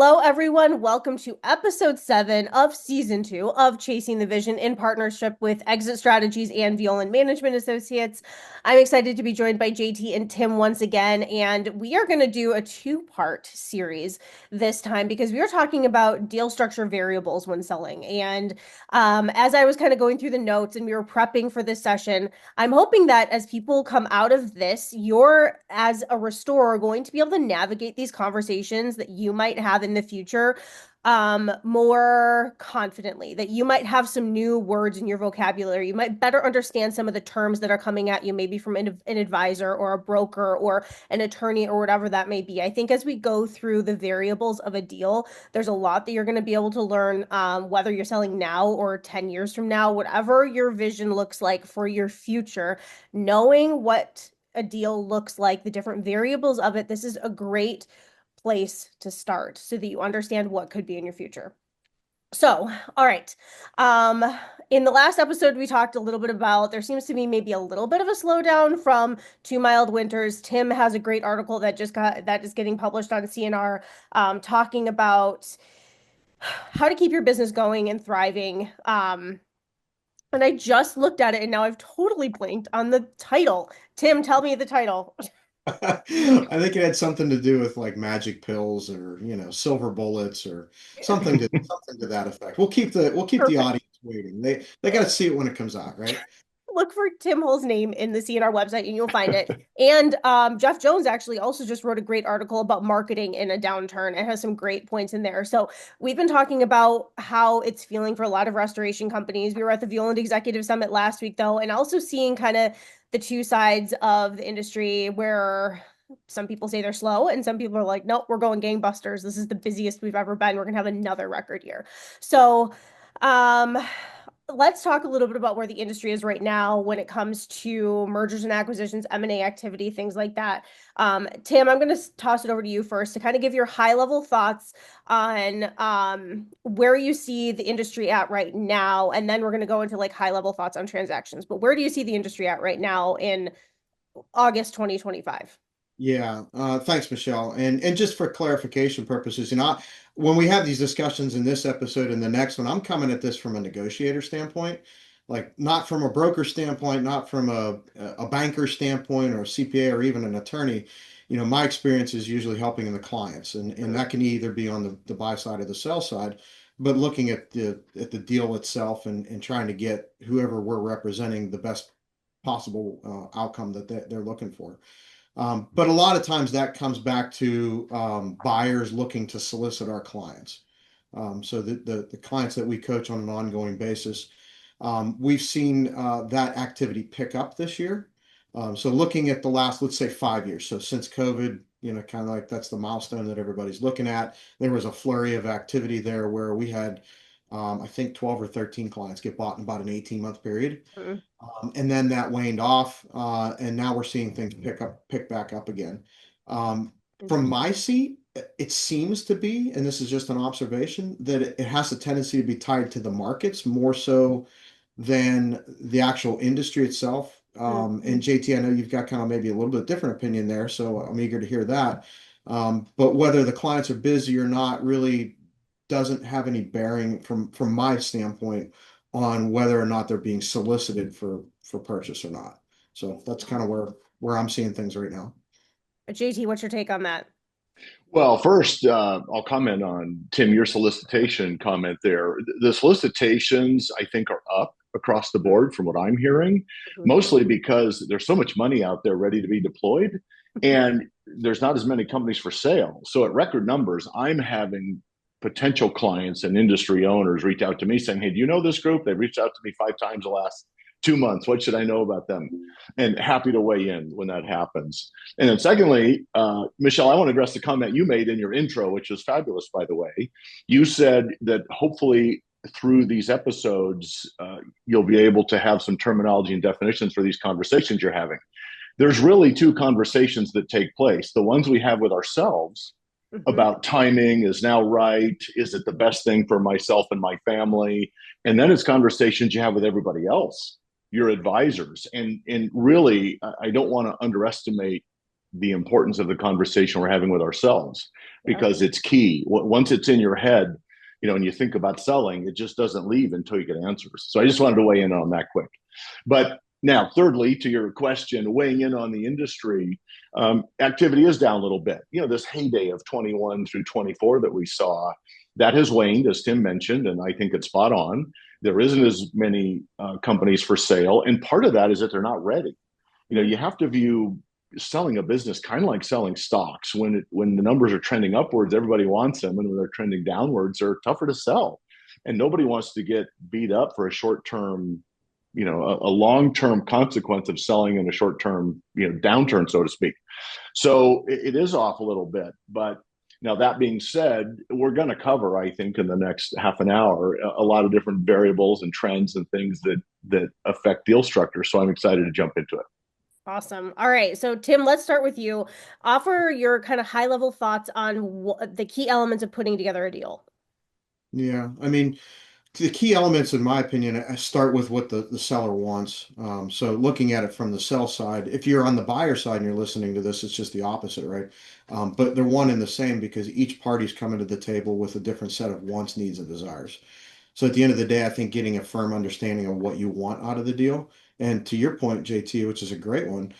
Hello, everyone. Welcome to episode 7 of season 2 of Chasing the Vision in partnership with Exit Strategies and Violand Management Associates. I'm excited to be joined by JT and Tim once again, and we are going to do a two-part series this time because we are talking about deal structure variables when selling. And as I was kind of going through the notes and we were prepping for this session, I'm hoping that as people come out of this, you're, as a restorer, going to be able to navigate these conversations that you might have in the future more confidently, that you might have some new words in your vocabulary. You might better understand some of the terms that are coming at you, maybe from an advisor or a broker or an attorney or whatever that may be. I think as we go through the variables of a deal, there's a lot that you're going to be able to learn, whether you're selling now or 10 years from now, whatever your vision looks like for your future, knowing what a deal looks like, the different variables of it. This is a great place to start so that you understand what could be in your future. So, all right. In the last episode, we talked a little bit about there seems to be maybe a little bit of a slowdown from 2 mild winters. Tim has a great article that is getting published on CNR, talking about how to keep your business going and thriving. And I just looked at it and now I've totally blanked on the title. Tim, tell me the title. I think it had something to do with like magic pills or silver bullets or something to that effect. We'll keep the Perfect. audience waiting. They got to see it when it comes out, right? Look for Tim Hull's name in the CNR website and you'll find it. And Jeff Jones actually also just wrote a great article about marketing in a downturn and has some great points in there. So we've been talking about how it's feeling for a lot of restoration companies. We were at the Violand Executive Summit last week, though, and also seeing kind of the two sides of the industry where some people say they're slow and some people are like, nope, we're going gangbusters. This is the busiest we've ever been. We're going to have another record year. So, um, let's talk a little bit about where the industry is right now when it comes to mergers and acquisitions, M&A activity, things like that. Tim, I'm going to toss it over to you first to kind of give your high level thoughts on where you see the industry at right now. And then we're going to go into like high level thoughts on transactions. But where do you see the industry at right now in August 2025? Yeah, thanks, Michelle. And just for clarification purposes, when we have these discussions in this episode and the next one, I'm coming at this from a negotiator standpoint, like not from a broker standpoint, not from a banker standpoint or a CPA or even an attorney. My experience is usually helping the clients, and that can either be on the buy side or the sell side, but looking at the deal itself and trying to get whoever we're representing the best possible outcome that they're looking for. But a lot of times that comes back to buyers looking to solicit our clients. So the clients that we coach on an ongoing basis, we've seen that activity pick up this year. So looking at the last, let's say 5 years. So since COVID, kind of like that's the milestone that everybody's looking at. There was a flurry of activity there where we had, I think 12 or 13 clients get bought in about an 18-month period. Mm. And then that waned off, and now we're seeing things pick back up again. From Interesting. my seat, it seems to be, and this is just an observation, that it has a tendency to be tied to the markets more so than the actual industry itself. Mm. And JT, I know you've got kind of maybe a little bit different opinion there, so I'm eager to hear that. But whether the clients are busy or not really doesn't have any bearing from my standpoint on whether or not they're being solicited for purchase or not. So that's kind of where I'm seeing things right now. JT, what's your take on that? Well, first, I'll comment on Tim, your solicitation comment there. The solicitations, I think, are up across the board from what I'm hearing, Mhm. mostly because there's so much money out there ready to be deployed, and there's not as many companies for sale. So, at record numbers, I'm having potential clients and industry owners reach out to me saying, "Hey, do you know this group? They've reached out to me 5 times the last 2 months. What should I know about them?" And happy to weigh in when that happens. And then, secondly, Michelle, I want to address the comment you made in your intro, which was fabulous, by the way. You said that hopefully through these episodes, you'll be able to have some terminology and definitions for these conversations you're having. There's really two conversations that take place: the ones we have with ourselves Mhm. about timing is now right, is it the best thing for myself and my family, and then it's conversations you have with everybody else, your advisors. And really, I don't want to underestimate the importance of the conversation we're having with ourselves, Yeah. because it's key. Once it's in your head, and you think about selling, it just doesn't leave until you get answers. So I just wanted to weigh in on that quick. But now, thirdly, to your question, weighing in on the industry, activity is down a little bit. This heyday of 21 through 24 that we saw, that has waned, as Tim mentioned, and I think it's spot on. There isn't as many companies for sale. And part of that is that they're not ready. You have to view selling a business kind of like selling stocks. When the numbers are trending upwards, everybody wants them, and when they're trending downwards, they're tougher to sell. And nobody wants to get beat up for a short term, a long term consequence of selling in a short term, downturn, so to speak. So it is off a little bit, but now that being said, we're going to cover, I think, in the next half an hour, a lot of different variables and trends and things that affect deal structure. So I'm excited to jump into it. Awesome. All right. So, Tim, let's start with you. Offer your kind of high level thoughts on the key elements of putting together a deal. Yeah, I mean, the key elements, in my opinion, I start with what the seller wants. So looking at it from the sell side, if you're on the buyer side and you're listening to this, it's just the opposite, right? But they're one and the same because each party's coming to the table with a different set of wants, needs, and desires. So at the end of the day, I think getting a firm understanding of what you want out of the deal, and to your point, JT, which is a great one,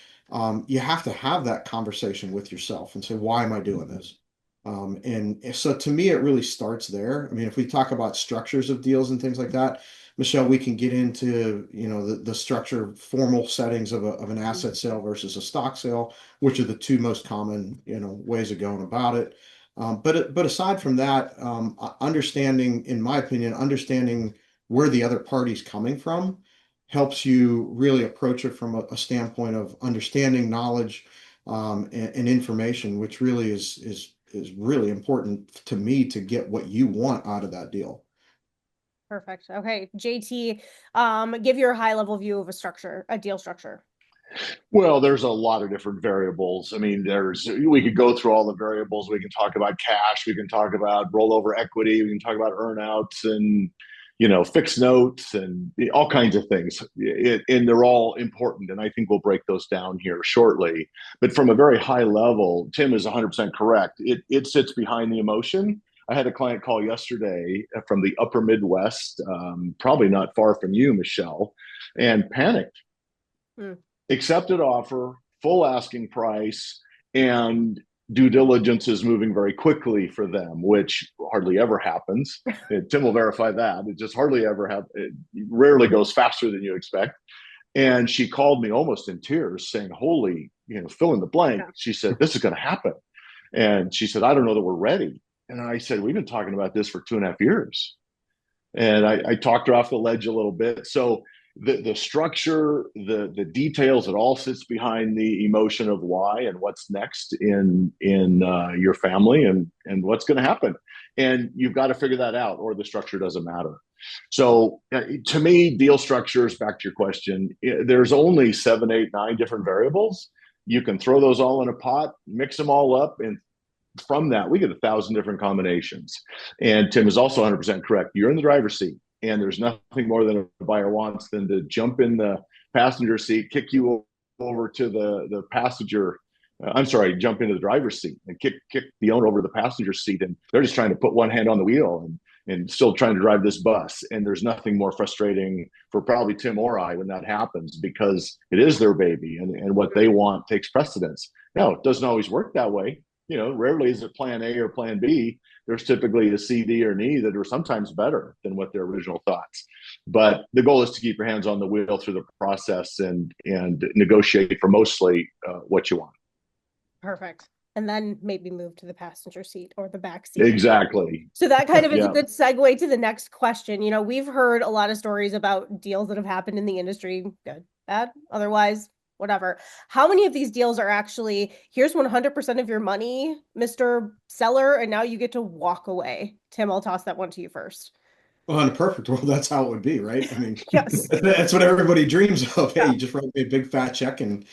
you have to have that conversation with yourself and say, why am I doing this? And so to me, it really starts there. I mean, if we talk about structures of deals and things like that, Michelle, we can get into, the structure, formal settings of an asset sale versus a stock sale, which are the two most common, ways of going about it. But aside from that, understanding, in my opinion, understanding where the other party's coming from helps you really approach it from a standpoint of understanding, knowledge, and information, which really is really important to me to get what you want out of that deal. Perfect. Okay. JT, give your high level view of a deal structure. Well, there's a lot of different variables. I mean, we could go through all the variables. We can talk about cash. We can talk about rollover equity. We can talk about earnouts and, fixed notes and all kinds of things. And they're all important. And I think we'll break those down here shortly. But from a very high level, Tim is 100% correct. It sits behind the emotion. I had a client call yesterday from the upper Midwest, probably not far from you, Michelle, and panicked. Hmm. Accepted offer, full asking price, and due diligence is moving very quickly for them, which hardly ever happens. Tim will verify that. It just hardly ever happens. It rarely goes faster than you expect. And she called me almost in tears saying, holy, fill in the blank. Yeah. She said, this is going to happen. And she said, I don't know that we're ready. And I said, we've been talking about this for 2.5 years. And I talked her off the ledge a little bit. So the structure, the details, it all sits behind the emotion of why and what's next in your family and what's going to happen. And you've got to figure that out, or the structure doesn't matter. So to me, deal structures, back to your question, there's only 7, 8, 9 different variables. You can throw those all in a pot, mix them all up, and from that, we get 1,000 different combinations. And Tim is also 100% correct. You're in the driver's seat, and there's nothing more than a buyer wants than to jump in the passenger seat, kick you over to the passenger. Jump into the driver's seat and kick the owner over to the passenger seat. And they're just trying to put one hand on the wheel and still trying to drive this bus. And there's nothing more frustrating for probably Tim or I when that happens, because it is their baby and what they want takes precedence. Now, it doesn't always work that way. Rarely is it plan A or plan B. There's typically a C, D, or an E that are sometimes better than what their original thoughts. But the goal is to keep your hands on the wheel through the process and negotiate for mostly what you want. Perfect. And then maybe move to the passenger seat or the back seat. Exactly. So that kind of is Yeah. a good segue to the next question. We've heard a lot of stories about deals that have happened in the industry, good, bad, otherwise, whatever. How many of these deals are actually, here's 100% of your money, Mr. Seller, and now you get to walk away? Tim, I'll toss that one to you first. Well, in a perfect world, that's how it would be, right? I mean, Yes. that's what everybody dreams of. Hey, Yeah. you just write me a big fat check and,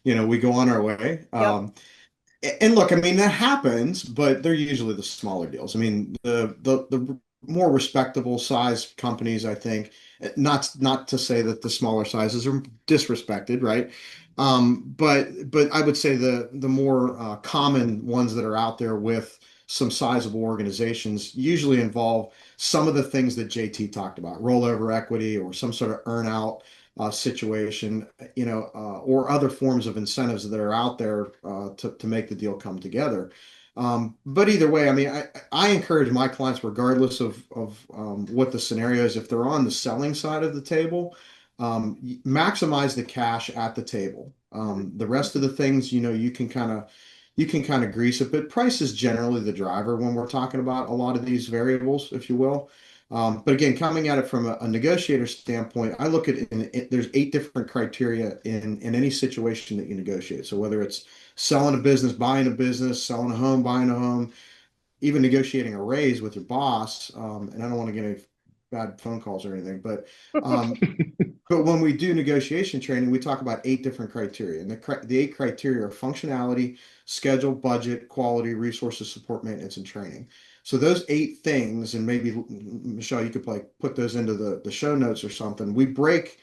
we go on our way. Yep. And look, I mean, that happens, but they're usually the smaller deals. I mean, the more respectable size companies, I think. Not to say that the smaller sizes are disrespected, right? But I would say the more common ones that are out there with some sizable organizations usually involve some of the things that JT talked about, rollover equity or some sort of earnout situation, or other forms of incentives that are out there to make the deal come together. But either way, I mean, I encourage my clients, regardless of what the scenario is, if they're on the selling side of the table, maximize the cash at the table. The rest of the things, you can kind of grease it, but price is generally the driver when we're talking about a lot of these variables, if you will. But again, coming at it from a negotiator standpoint, I look at there's 8 different criteria in any situation that you negotiate. So whether it's selling a business, selling a home, buying a home, even negotiating a raise with your boss. And I don't want to get any bad phone calls or anything, um, but when we do negotiation training, we talk about 8 different criteria. And the 8 criteria are functionality, schedule, budget, quality, resources, support, maintenance, and training. So those 8 things, and maybe Michelle, you could like put those into the show notes or something. We break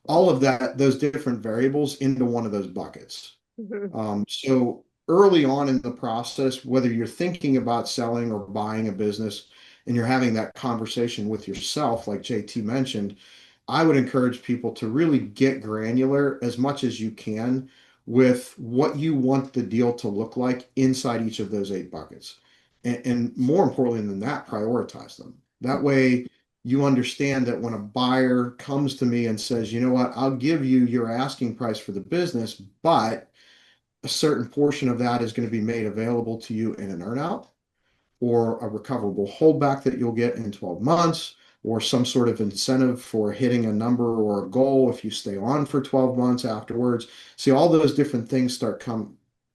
all of those different variables into one of those buckets. Mhm. So early on in the process, whether you're thinking about selling or buying a business and you're having that conversation with yourself, like JT mentioned, I would encourage people to really get granular as much as you can with what you want the deal to look like inside each of those 8 buckets. And more importantly than that, prioritize them. That way, you understand that when a buyer comes to me and says, you know what, I'll give you your asking price for the business, but a certain portion of that is going to be made available to you in an earnout or a recoverable holdback that you'll get in 12 months or some sort of incentive for hitting a number or a goal if you stay on for 12 months afterwards. See, all those different things start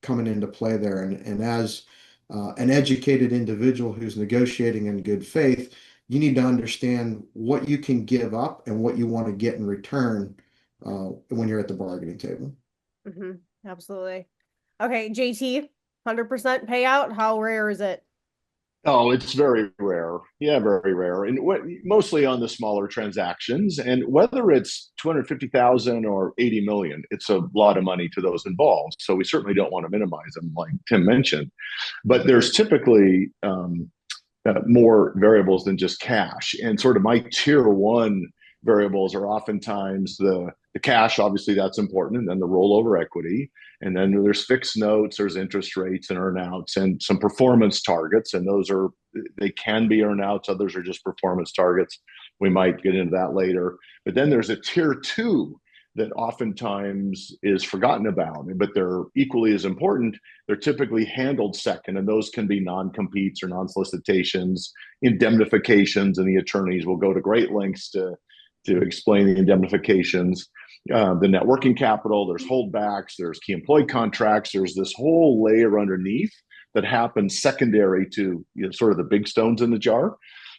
coming into play there. And as an educated individual who's negotiating in good faith, you need to understand what you can give up and what you want to get in return when you're at the bargaining table. Mhm. Absolutely. Okay, JT, 100% payout. How rare is it? Oh, it's very rare. Yeah, very rare. And mostly on the smaller transactions. And whether it's 250,000 or 80 million, it's a lot of money to those involved. So we certainly don't want to minimize them, like Tim mentioned. But there's typically more variables than just cash. And sort of my tier one variables are oftentimes the cash, obviously that's important, and then the rollover equity. And then there's fixed notes, there's interest rates and earnouts and some performance targets. And they can be earnouts, others are just performance targets. We might get into that later. But then there's a tier two that oftentimes is forgotten about, but they're equally as important. They're typically handled second, and those can be non-competes or non-solicitations, indemnifications, and the attorneys will go to great lengths to explain the indemnifications. The net working capital, there's holdbacks, there's key employee contracts, there's this whole layer underneath that happens secondary to sort of the big stones in the jar.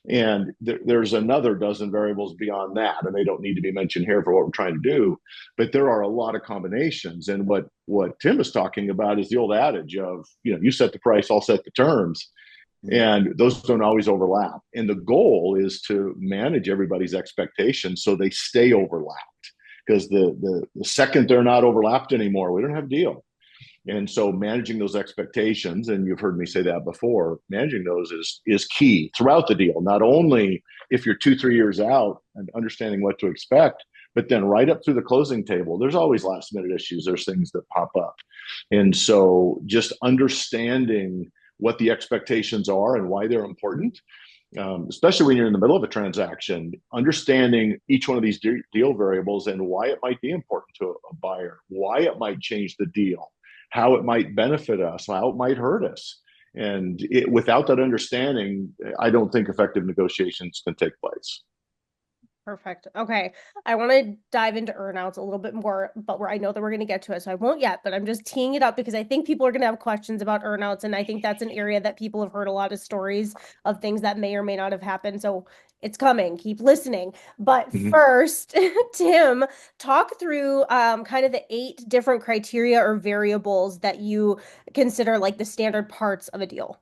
And there's another dozen variables beyond that, and they don't need to be mentioned here for what we're trying to do. But there are a lot of combinations. And what Tim is talking about is the old adage of, you set the price, I'll set the terms. And those don't always overlap. And the goal is to manage everybody's expectations so they stay overlapped. Because the second they're not overlapped anymore, we don't have a deal. And so managing those expectations, and you've heard me say that before, managing those is key throughout the deal. Not only if you're 2-3 years out and understanding what to expect, but then right up through the closing table, there's always last minute issues. There's things that pop up. And so just understanding what the expectations are and why they're important, especially when you're in the middle of a transaction, understanding each one of these deal variables and why it might be important to a buyer, why it might change the deal, how it might benefit us, how it might hurt us. And without that understanding, I don't think effective negotiations can take place. Perfect. Okay. I want to dive into earnouts a little bit more, but I know that we're going to get to it, so I won't yet, but I'm just teeing it up because I think people are going to have questions about earnouts, and I think that's an area that people have heard a lot of stories of things that may or may not have happened. So it's coming. Keep listening. But Mm-hmm. first, Tim, talk through kind of the 8 different criteria or variables that you consider like the standard parts of a deal.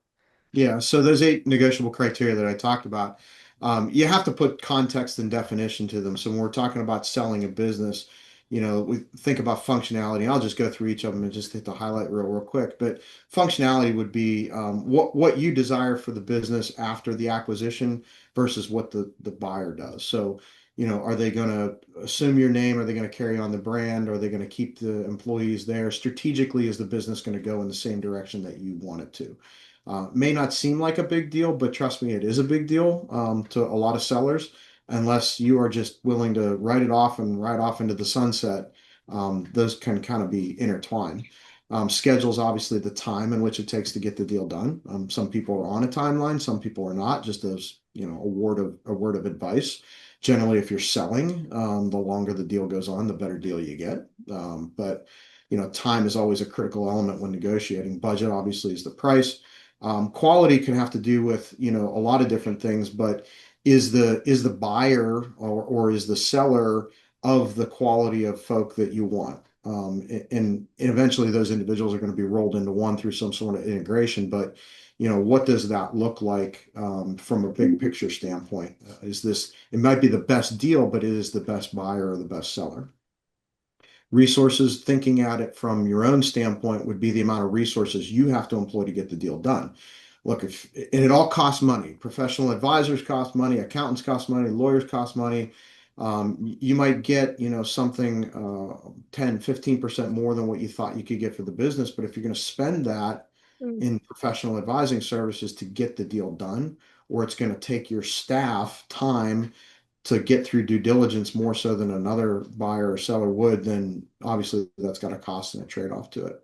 Yeah, so those 8 negotiable criteria that I talked about, You have to put context and definition to them. So when we're talking about selling a business, we think about functionality. I'll just go through each of them and just hit the highlight real quick. But functionality would be what you desire for the business after the acquisition versus what the buyer does. So, are they going to assume your name? Are they going to carry on the brand? Are they going to keep the employees there? Strategically, is the business going to go in the same direction that you want it to? May not seem like a big deal, but trust me, it is a big deal to a lot of sellers. Unless you are just willing to write it off and ride off into the sunset, those can kind of be intertwined. Schedules obviously the time in which it takes to get the deal done. Some people are on a timeline, some people are not. Just as a word of advice. Generally, if you're selling, the longer the deal goes on, the better deal you get. But time is always a critical element when negotiating. Budget obviously is the price. Quality can have to do with a lot of different things, but is the buyer or is the seller of the quality of folk that you want? And eventually those individuals are going to be rolled into one through some sort of integration. But what does that look like from a big picture standpoint? It might be the best deal, but it is the best buyer or the best seller. Resources, thinking at it from your own standpoint, would be the amount of resources you have to employ to get the deal done. Look, and it all costs money. Professional advisors cost money, accountants cost money, lawyers cost money. You might get, something 10, 15% more than what you thought you could get for the business. But if you're going to spend that Mm. in professional advising services to get the deal done, or it's going to take your staff time to get through due diligence more so than another buyer or seller would, then obviously that's got a cost and a trade-off to it.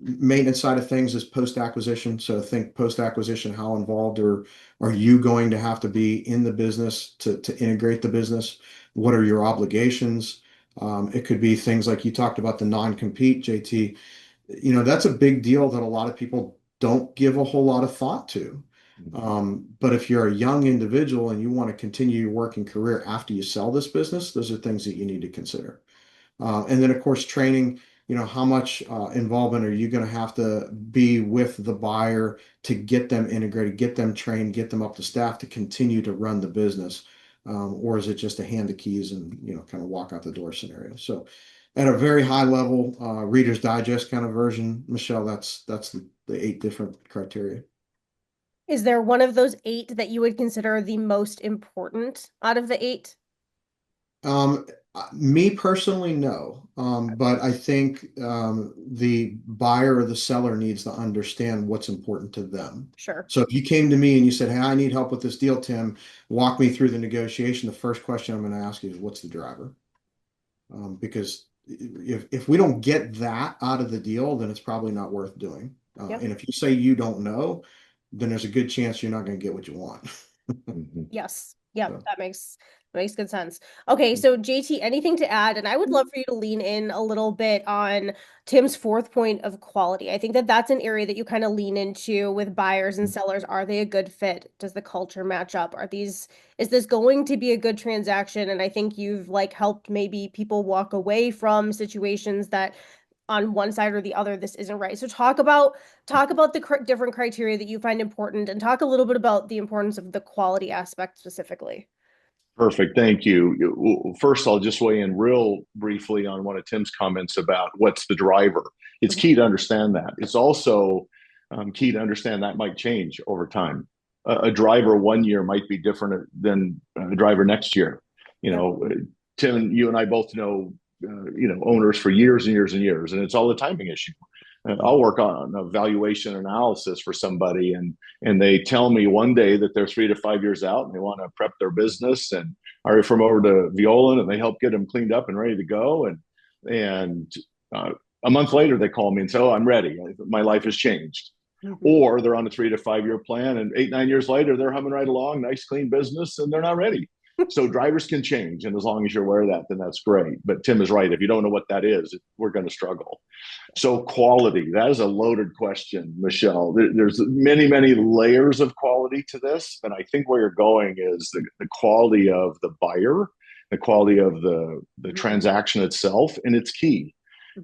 Maintenance side of things is post-acquisition. So think post-acquisition, how involved are you going to have to be in the business to integrate the business? What are your obligations? It could be things like you talked about the non-compete, JT. That's a big deal that a lot of people don't give a whole lot of thought to. But if you're a young individual and you want to continue your working career after you sell this business, those are things that you need to consider. And then, of course, training, how much involvement are you going to have to be with the buyer to get them integrated, get them trained, get them up to staff to continue to run the business? Or is it just a hand the keys and, kind of walk out the door scenario? So at a very high level, Reader's Digest kind of version, Michelle, that's the 8 different criteria. Is there one of those 8 that you would consider the most important out of the 8? Me personally, no. But I think the buyer or the seller needs to understand what's important to them. Sure. So if you came to me and you said, "Hey, I need help with this deal, Tim, walk me through the negotiation," the first question I'm going to ask you is, "What's the driver?" Because if we don't get that out of the deal, then it's probably not worth doing. Yep. And if you say you don't know, then there's a good chance you're not going to get what you want. Yes. Yep. So. That makes good sense. Okay, so JT, anything to add? And I would love for you to lean in a little bit on Tim's 4th point of quality. I think that that's an area that you kind of lean into with buyers and sellers. Are they a good fit? Does the culture match up? Is this going to be a good transaction? And I think you've helped maybe people walk away from situations that on one side or the other, this isn't right. So talk about the different criteria that you find important, and talk a little bit about the importance of the quality aspect specifically. Perfect. Thank you. First, I'll just weigh in real briefly on one of Tim's comments about what's the driver. It's key to understand that. It's also key to understand that might change over time. A driver one year might be different than a driver next year. Tim, you and I both know, owners for years and years and years, and it's all a timing issue. I'll work on a valuation analysis for somebody, and they tell me one day that they're 3 to 5 years out and they want to prep their business, and I refer them over to Violand and they help get them cleaned up and ready to go. And a month later they call me and say, "Oh, I'm ready. My life has changed." Or they're on a 3 to 5 year plan, and 8, 9 years later they're humming right along, nice clean business, and they're not ready. So drivers can change, and as long as you're aware of that, then that's great. But Tim is right. If you don't know what that is, we're going to struggle. So quality, that is a loaded question, Michelle. There's many, many layers of quality to this, but I think where you're going is the quality of the buyer, the quality of the transaction itself, and it's key.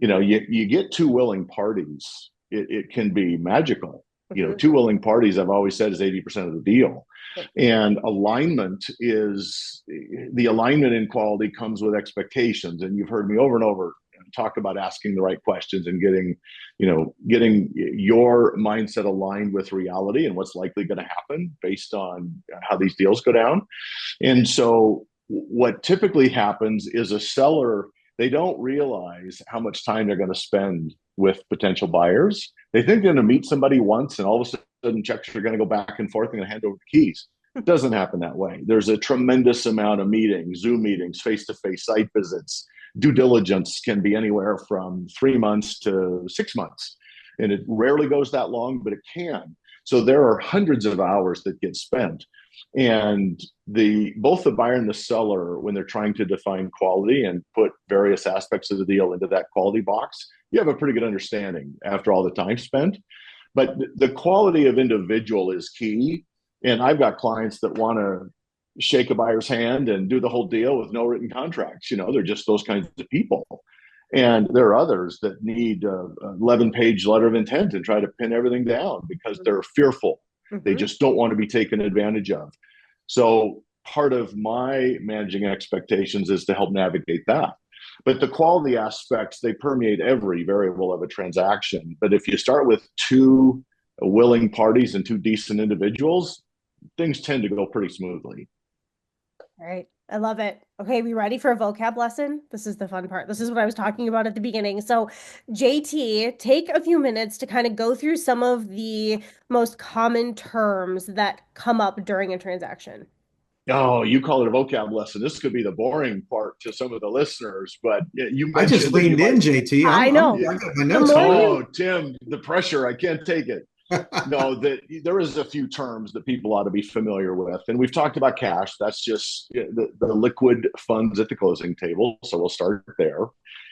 You get 2 willing parties, it can be magical. Two willing parties, I've always said, is 80% of the deal. Yep. And alignment is the alignment in quality comes with expectations. And you've heard me over and over talk about asking the right questions and getting your mindset aligned with reality and what's likely going to happen based on how these deals go down. And so what typically happens is a seller, they don't realize how much time they're going to spend with potential buyers. They think they're going to meet somebody once and all of a sudden checks are going to go back and forth and hand over the keys. It doesn't happen that way. There's a tremendous amount of meetings, Zoom meetings, face-to-face site visits. Due diligence can be anywhere from 3 months to 6 months. And it rarely goes that long, but it can. So there are hundreds of hours that get spent. And both the buyer and the seller, when they're trying to define quality and put various aspects of the deal into that quality box, you have a pretty good understanding after all the time spent. But the quality of individual is key. And I've got clients that want to shake a buyer's hand and do the whole deal with no written contracts. They're just those kinds of people. And there are others that need an 11-page letter of intent and try to pin everything down because they're fearful. They just don't want to be taken advantage of. So part of my managing expectations is to help navigate that. But the quality aspects, they permeate every variable of a transaction. But if you start with two willing parties and two decent individuals, things tend to go pretty smoothly. All right. I love it. Okay, we ready for a vocab lesson? This is the fun part. This is what I was talking about at the beginning. So, JT, take a few minutes to kind of go through some of the most common terms that come up during a transaction. Oh, you call it a vocab lesson. This could be the boring part to some of the listeners, but you I just leaned in, JT. I know. I got my notes. Tim, the pressure. I can't take it. No, there is a few terms that people ought to be familiar with. And we've talked about cash. That's just the liquid funds at the closing table. So we'll start there.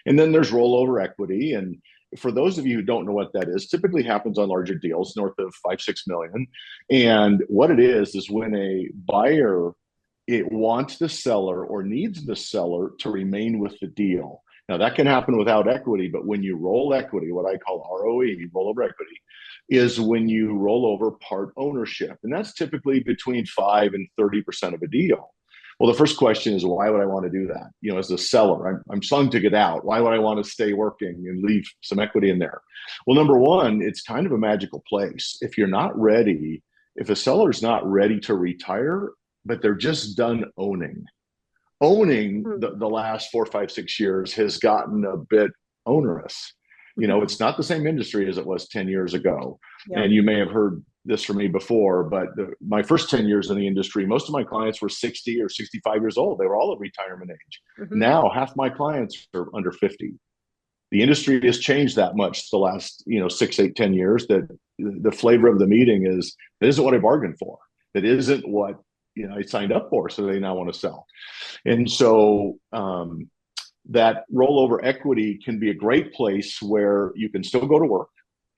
And then there's rollover equity. And for those of you who don't know what that is, typically happens on larger deals north of 5-6 million. And what it is when a buyer wants the seller or needs the seller to remain with the deal. Now that can happen without equity, but when you roll equity, what I call ROE, rollover equity, is when you roll over part ownership. And that's typically between 5 and 30% of a deal. Well, the first question is, why would I want to do that? As a seller, I'm selling to get out. Why would I want to stay working and leave some equity in there? Well, number one, it's kind of a magical place. If a seller's not ready to retire, but they're just done owning the last 4, 5, 6 years has gotten a bit onerous. It's not the same industry as it was 10 years ago. Yeah. And you may have heard this from me before, but my first 10 years in the industry, most of my clients were 60 or 65 years old. They were all at retirement age. Now, half my clients are under 50. The industry has changed that much the last, 6, 8, 10 years that the flavor of the meeting is, that isn't what I bargained for. That isn't what, I signed up for. So they now want to sell. And so, that rollover equity can be a great place where you can still go to work,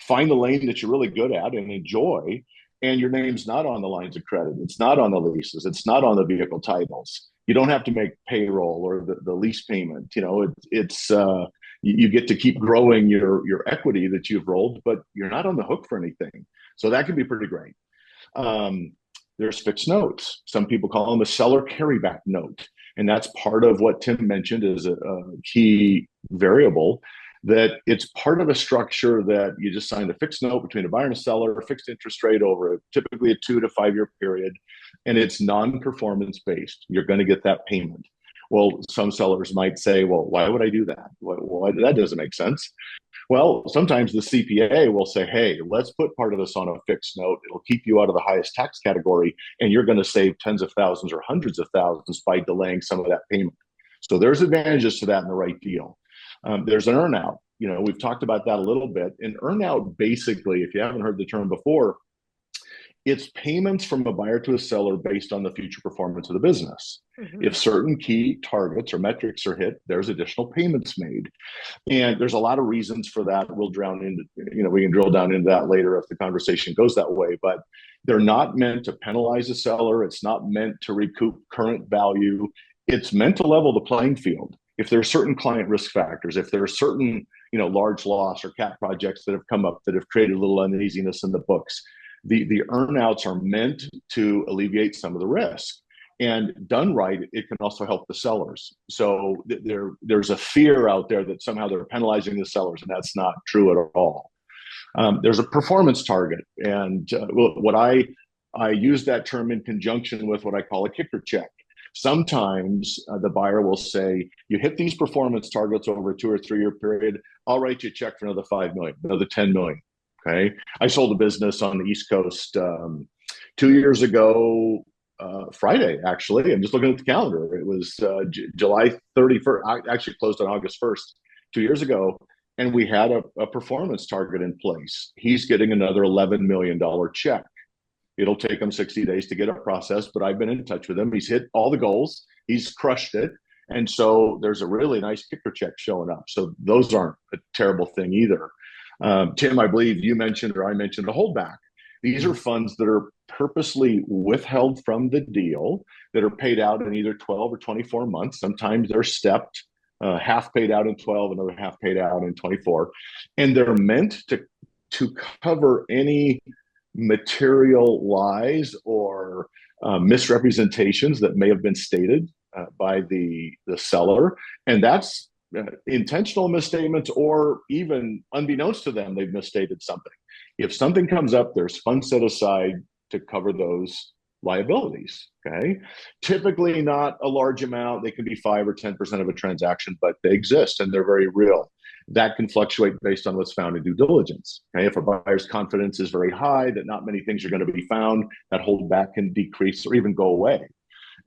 find the lane that you're really good at and enjoy, and your name's not on the lines of credit. It's not on the leases. It's not on the vehicle titles. You don't have to make payroll or the lease payment. You get to keep growing your equity that you've rolled, but you're not on the hook for anything. So that can be pretty great. There's fixed notes. Some people call them a seller carryback note. And that's part of what Tim mentioned is a key variable, that it's part of a structure that you just signed a fixed note between a buyer and a seller, a fixed interest rate over typically a 2 to 5 year period, and it's non-performance based. You're going to get that payment. Well, some sellers might say, well, why would I do that? Why, that doesn't make sense. Well, sometimes the CPA will say, hey, let's put part of this on a fixed note. It'll keep you out of the highest tax category, and you're going to save tens of thousands or hundreds of thousands by delaying some of that payment. So there's advantages to that in the right deal. There's an earnout. We've talked about that a little bit. An earnout, basically, if you haven't heard the term before, it's payments from a buyer to a seller based on the future performance of the business. If certain key targets or metrics are hit, there's additional payments made. And there's a lot of reasons for that. We can drill down into that later if the conversation goes that way, but they're not meant to penalize a seller. It's not meant to recoup current value. It's meant to level the playing field. If there are certain client risk factors, if there are certain large loss or cat projects that have come up that have created a little uneasiness in the books. The earnouts are meant to alleviate some of the risk. And done right, it can also help the sellers. So there's a fear out there that somehow they're penalizing the sellers, and that's not true at all. There's a performance target, and what I use that term in conjunction with what I call a kicker check. Sometimes the buyer will say, "You hit these performance targets over a 2 or 3 year period, I'll write you a check for another 5 million, another 10 million." Okay, I sold a business on the East Coast 2 years ago. Friday, actually. I'm just looking at the calendar. It was July 31st. I actually closed on August 1st, 2 years ago. And we had a performance target in place. He's getting another $11 million check. It'll take him 60 days to get it processed, but I've been in touch with him. He's hit all the goals. He's crushed it. And so there's a really nice kicker check showing up. So those aren't a terrible thing either. Tim, I believe you mentioned, or I mentioned, a holdback. These are funds that are purposely withheld from the deal that are paid out in either 12 or 24 months. Sometimes they're stepped, half paid out in 12, another half paid out in 24. And they're meant to cover any material lies or misrepresentations that may have been stated by the seller. And that's intentional misstatements, or even unbeknownst to them, they've misstated something. If something comes up, there's funds set aside to cover those liabilities. Okay. Typically not a large amount. They can be 5 or 10% of a transaction, but they exist and they're very real. That can fluctuate based on what's found in due diligence. Okay. If a buyer's confidence is very high that not many things are going to be found, that holdback can decrease or even go away.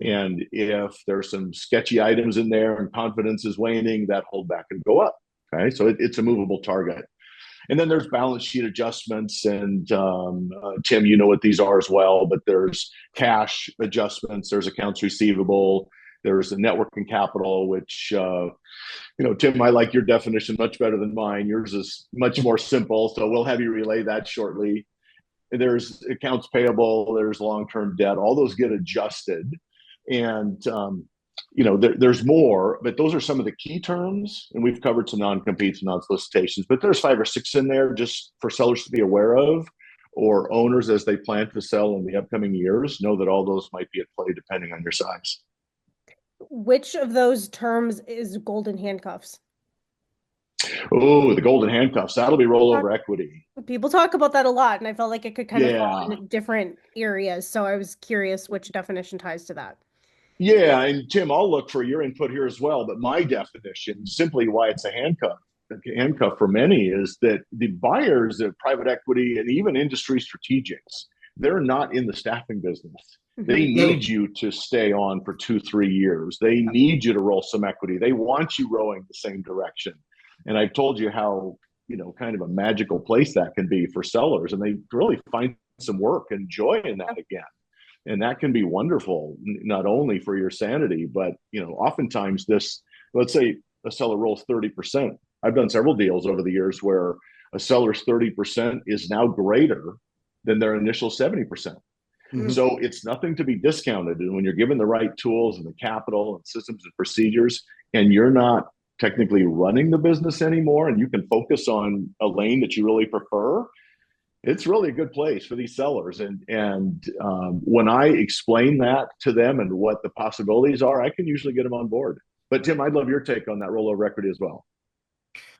And if there's some sketchy items in there and confidence is waning, that holdback can go up. Okay. So it's a movable target. And then there's balance sheet adjustments. And Tim, you know what these are as well, but there's cash adjustments, there's accounts receivable, there's the net working capital, which, Tim, I like your definition much better than mine. Yours is much more simple. So we'll have you relay that shortly. There's accounts payable, there's long-term debt, all those get adjusted. And there's more, but those are some of the key terms. And we've covered some non-competes and non-solicitations, but there's 5 or 6 in there just for sellers to be aware of, or owners as they plan to sell in the upcoming years. Know that all those might be at play depending on your size. Which of those terms is golden handcuffs? Oh, the golden handcuffs. That'll be rollover equity. People talk about that a lot, and I felt like it could kind of fall in different areas. So I was curious which definition ties to that. Yeah, and Tim, I'll look for your input here as well. But my definition, simply why it's a handcuff for many, is that the buyers of private equity and even industry strategics, they're not in the staffing business. They need you to stay on for 2-3 years. They need you to roll some equity. They want you rowing the same direction. And I've told you how, kind of a magical place that can be for sellers. And they really find some work and joy in that again. And that can be wonderful, not only for your sanity, but, oftentimes let's say a seller rolls 30%. I've done several deals over the years where a seller's 30% is now greater than their initial 70%. Mm-hmm. So it's nothing to be discounted. And when you're given the right tools and the capital and systems and procedures, and you're not technically running the business anymore, and you can focus on a lane that you really prefer, it's really a good place for these sellers. And when I explain that to them and what the possibilities are, I can usually get them on board. But Tim, I'd love your take on that rollover equity as well.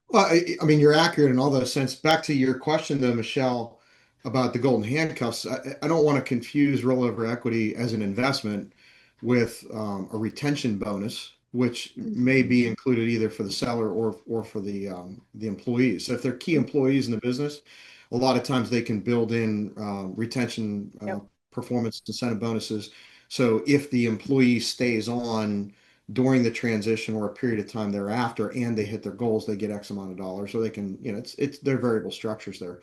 Well, I mean, you're accurate in all those sense. Back to your question, though, Michelle, about the golden handcuffs. I don't want to confuse rollover equity as an investment with a retention bonus, which may be included either for the seller or for the employees. So if they're key employees in the business, a lot of times they can build in retention performance incentive bonuses. So if the employee stays on during the transition or a period of time thereafter and they hit their goals, they get X amount of dollars. So they can, it's their variable structures there.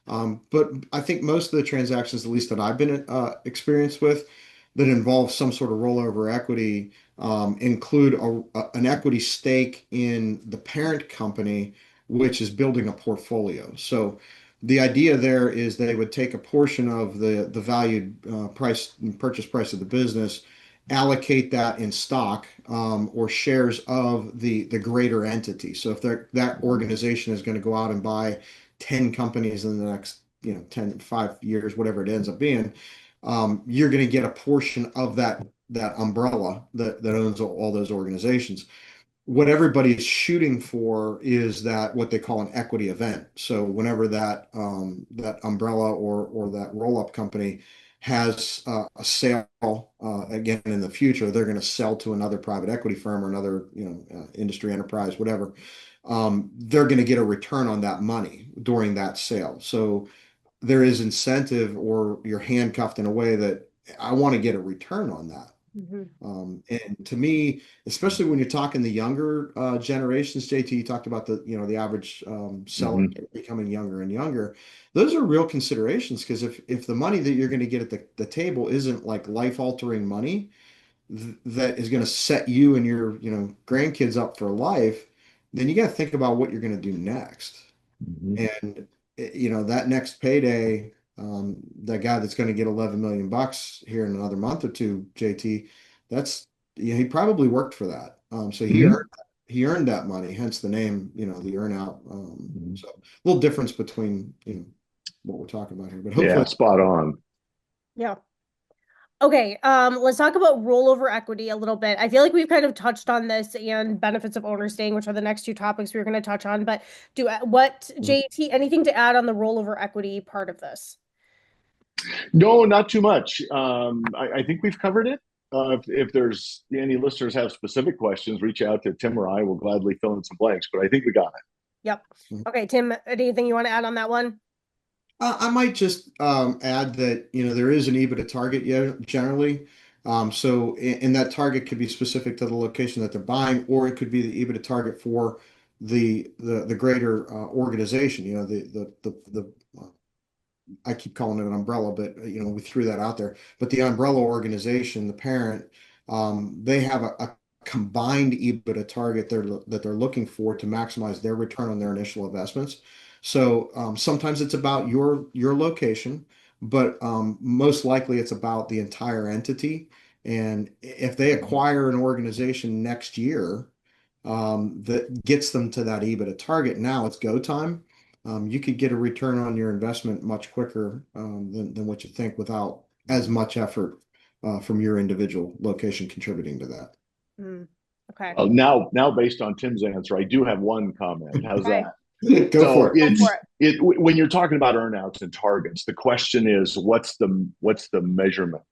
But I think most of the transactions, at least that I've been experienced with, that involve some sort of rollover equity include an equity stake in the parent company, which is building a portfolio. So the idea there is they would take a portion of the valued purchase price of the business allocate that in stock or shares of the greater entity. So if that organization is going to go out and buy 10 companies in the next 10 5 years, whatever it ends up being, you're going to get a portion of that umbrella that owns all those organizations. What everybody's shooting for is that what they call an equity event. So whenever that umbrella or that roll-up company has a sale again in the future, they're going to sell to another private equity firm or another industry enterprise, whatever. They're going to get a return on that money during that sale. So there is incentive, or you're handcuffed in a way that I want to get a return on that. Mm-hmm. And to me, especially when you're talking the younger generations, JT, you talked about the average seller becoming younger and younger. Those are real considerations, because if the money that you're going to get at the table isn't like life-altering money that is going to set you and your grandkids up for life, then you got to think about what you're going to do next. And that next payday, that guy that's going to get 11 million bucks here in another month or two, JT, that's he probably worked for that. So he earned that money, hence the name, the earnout. So a little difference between what we're talking about here, but hopefully, yeah, spot on. Yeah. Okay, let's talk about rollover equity a little bit. I feel like we've kind of touched on this and benefits of owner staying, which are the next two topics we were going to touch on. But JT, anything to add on the rollover equity part of this? No, not too much. I think we've covered it. If there's any listeners have specific questions, reach out to Tim or I. Will gladly fill in some blanks, but I think we got it. Yep. Okay, Tim, anything you want to add on that one? I might just add that there is an EBITDA target generally. And that target could be specific to the location that they're buying, or it could be the EBITDA target for the greater organization. I keep calling it an umbrella, but we threw that out there. But the umbrella organization, the parent, they have a combined EBITDA target that they're looking for to maximize their return on their initial investments. So sometimes it's about your location, but most likely it's about the entire entity. And if they acquire an organization next year that gets them to that EBITDA target, now it's go time. You could get a return on your investment much quicker than what you think, without as much effort from your individual location contributing to that. Okay. Now, based on Tim's answer, I do have one comment. How's that? Go for it. When you're talking about earnouts and targets, the question is, what's the measurement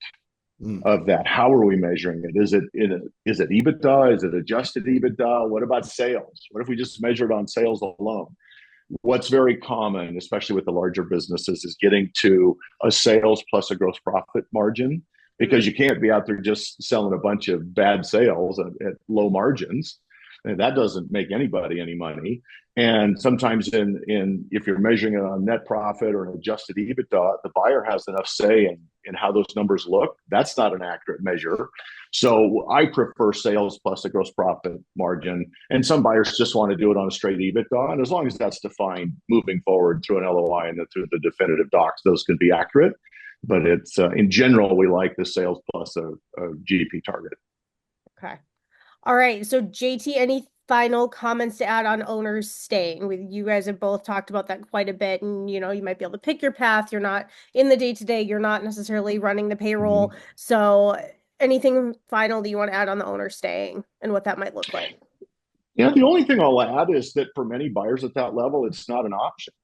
of that? How are we measuring it? Is it EBITDA? Is it adjusted EBITDA? What about sales? What if we just measured on sales alone? What's very common, especially with the larger businesses, is getting to a sales plus a gross profit margin, because you can't be out there just selling a bunch of bad sales at low margins. And that doesn't make anybody any money. And sometimes if you're measuring it on net profit or an adjusted EBITDA, the buyer has enough say in how those numbers look. That's not an accurate measure. So I prefer sales plus a gross profit margin. And some buyers just want to do it on a straight EBITDA. And as long as that's defined moving forward through an LOI and through the definitive docs, those can be accurate. But it's in general, we like the sales plus a GP target. Okay. All right. So JT, any final comments to add on owners staying? You guys have both talked about that quite a bit, and you might be able to pick your path. You're not in the day-to-day, you're not necessarily running the payroll. So anything final that you want to add on the owner staying and what that might look like? The only thing I'll add is that for many buyers at that level, it's not an option.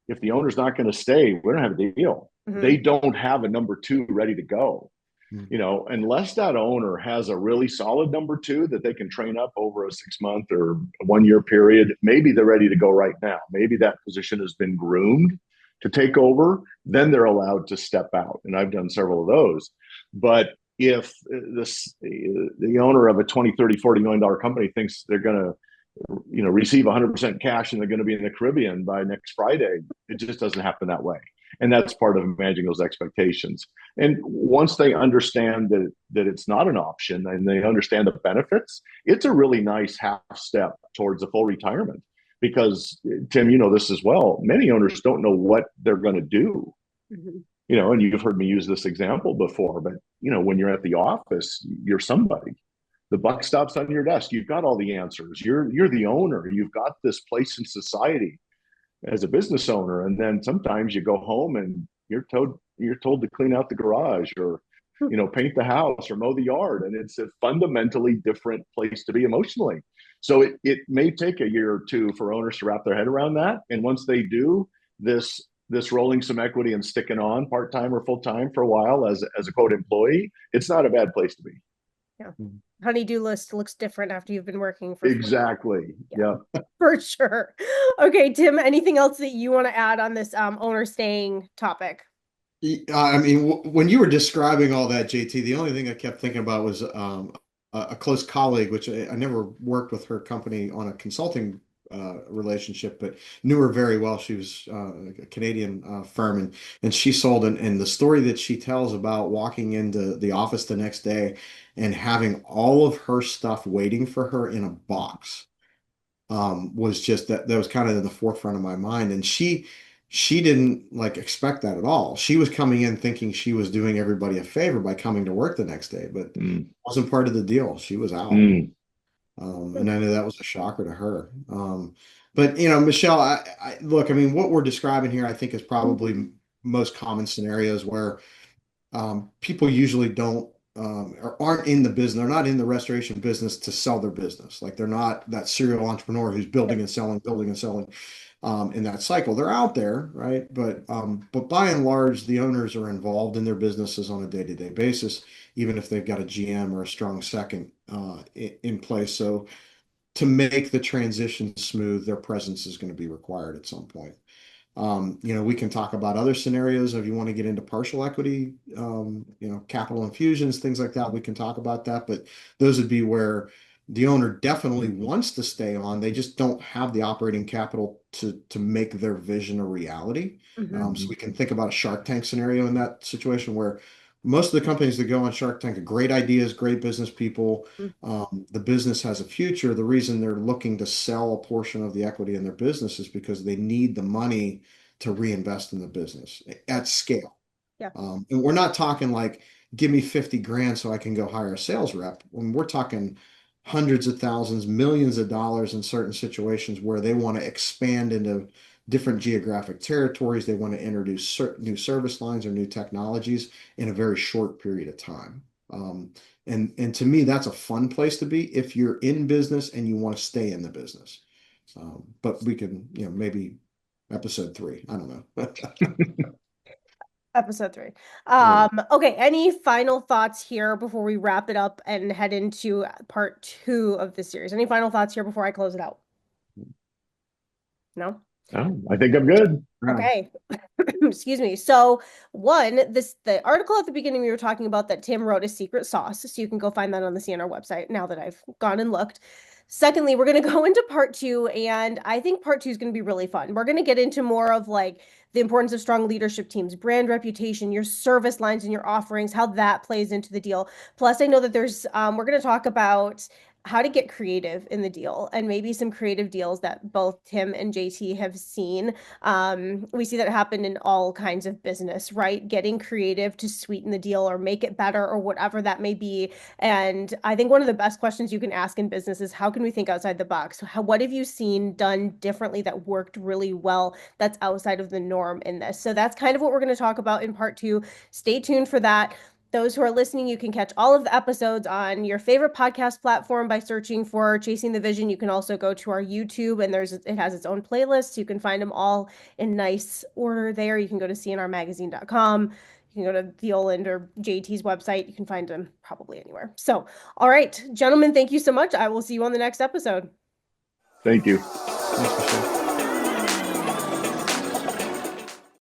If the owner's not going to stay, we don't have a deal. They don't have a number two ready to go. Unless that owner has a really solid number two that they can train up over a 6-month or 1-year period, maybe they're ready to go right now. Maybe that position has been groomed to take over, then they're allowed to step out. And I've done several of those. But if the owner of a 20, 30, $40 million company thinks they're going to receive 100% cash and they're going to be in the Caribbean by next Friday, it just doesn't happen that way. And that's part of managing those expectations. And once they understand that it's not an option and they understand the benefits, it's a really nice half step towards a full retirement. Because, Tim, you know this as well, many owners don't know what they're going to do. And you've heard me use this example before, but when you're at the office, you're somebody. The buck stops on your desk. You've got all the answers. You're the owner. You've got this place in society as a business owner. And then sometimes you go home and you're told to clean out the garage, or paint the house or mow the yard, and it's a fundamentally different place to be emotionally. So it may take a year or two for owners to wrap their head around that, and once they do, this rolling some equity and sticking on part-time or full-time for a while as a quote employee, it's not a bad place to be. Yeah. Honey-do list looks different after you've been working for exactly. Yeah. For sure. Okay, Tim, anything else that you want to add on this owner staying topic? I mean, when you were describing all that, JT, the only thing I kept thinking about was a close colleague, which I never worked with her company on a consulting relationship, but knew her very well. She was a Canadian firm, and she sold. And the story that she tells about walking into the office the next day and having all of her stuff waiting for her in a box was just that was kind of in the forefront of my mind. And she didn't like expect that at all. She was coming in thinking she was doing everybody a favor by coming to work the next day, but wasn't part of the deal. She was out. And I know that was a shocker to her. But Michelle, I look, I mean, what we're describing here, I think, is probably most common scenarios where people usually don't or aren't in the business. They're not in the restoration business to sell their business. Like they're not that serial entrepreneur who's building and selling in that cycle. They're out there, right? But by and large, the owners are involved in their businesses on a day-to-day basis, even if they've got a GM or a strong second in place. So to make the transition smooth, their presence is going to be required at some point. We can talk about other scenarios if you want to get into partial equity, capital infusions, things like that. We can talk about that, but those would be where the owner definitely wants to stay on. They just don't have the operating capital to make their vision a reality. So we can think about a Shark Tank scenario in that situation where most of the companies that go on Shark Tank are great ideas, great business people. The business has a future. The reason they're looking to sell a portion of the equity in their business is because they need the money to reinvest in the business at scale. Yeah. And we're not talking like, give me 50 grand so I can go hire a sales rep. When we're talking hundreds of thousands, millions of dollars in certain situations where they want to expand into different geographic territories. They want to introduce certain new service lines or new technologies in a very short period of time. And to me, that's a fun place to be if you're in business and you want to stay in the business. But we can, maybe episode 3. I don't know. Episode 3. Okay, any final thoughts here before we wrap it up and head into part 2 of this series? Any final thoughts here before I close it out? No? Oh, I think I'm good. Okay. Excuse me. So the article at the beginning we were talking about that Tim wrote is secret sauce. So you can go find that on the CNR website now that I've gone and looked. Secondly, we're going to go into part 2, and I think part 2 is going to be really fun. We're going to get into more of like the importance of strong leadership teams, brand reputation, your service lines and your offerings, how that plays into the deal. Plus, I know that there's, we're going to talk about how to get creative in the deal and maybe some creative deals that both Tim and JT have seen. We see that happen in all kinds of business, right? Getting creative to sweeten the deal or make it better or whatever that may be. And I think one of the best questions you can ask in business is how can we think outside the box? What have you seen done differently that worked really well that's outside of the norm in this? So that's kind of what we're going to talk about in part 2. Stay tuned for that. Those who are listening, you can catch all of the episodes on your favorite podcast platform by searching for Chasing the Vision. You can also go to our YouTube, and it has its own playlist. You can find them all in nice order there. You can go to cnrmagazine.com. You can go to Violand or JT's website. You can find them probably anywhere. So, all right, gentlemen, thank you so much. I will see you on the next episode. Thank you. Thanks, Michelle.